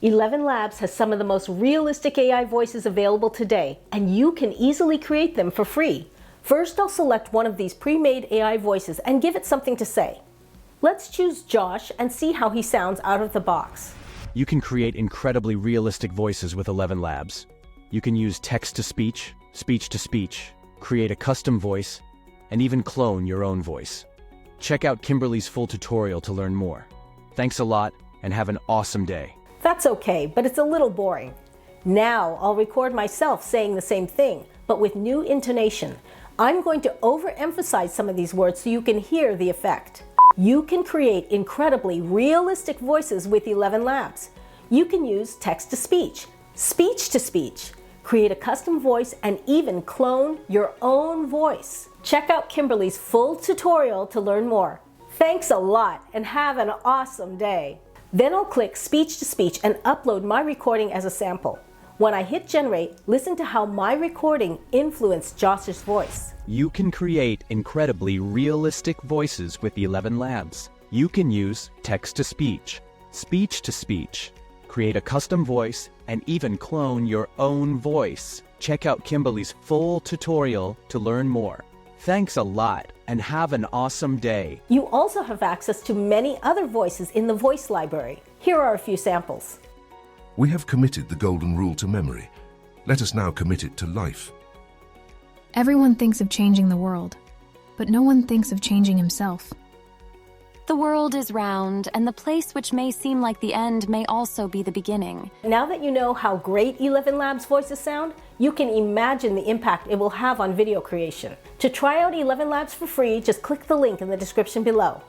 ElevenLabs has some of the most realistic AI voices available today, and you can easily create them for free. First, I'll select one of these pre-made AI voices and give it something to say. Let's choose Josh and see how he sounds out of the box. You can create incredibly realistic voices with ElevenLabs. You can use text-to-speech, speech-to-speech, create a custom voice, and even clone your own voice. Check out Kimberly's full tutorial to learn more. Thanks a lot, and have an awesome day. That's okay, but it's a little boring. Now I'll record myself saying the same thing, but with new intonation. I'm going to overemphasize some of these words so you can hear the effect. You can create incredibly realistic voices with ElevenLabs. You can use text-to-speech, speech-to-speech, create a custom voice, and even clone your own voice. Check out Kimberly's full tutorial to learn more. Thanks a lot, and have an awesome day. Then I'll click speech-to-speech and upload my recording as a sample. When I hit generate, listen to how my recording influenced Josh's voice. You can create incredibly realistic voices with ElevenLabs. You can use text-to-speech, speech-to-speech, create a custom voice, and even clone your own voice. Check out Kimberly's full tutorial to learn more. Thanks a lot, and have an awesome day. You also have access to many other voices in the voice library. Here are a few samples. We have committed the golden rule to memory. Let us now commit it to life. Everyone thinks of changing the world, but no one thinks of changing himself. The world is round, and the place which may seem like the end may also be the beginning. Now that you know how great ElevenLabs voices sound, you can imagine the impact it will have on video creation. To try out ElevenLabs for free, just click the link in the description below.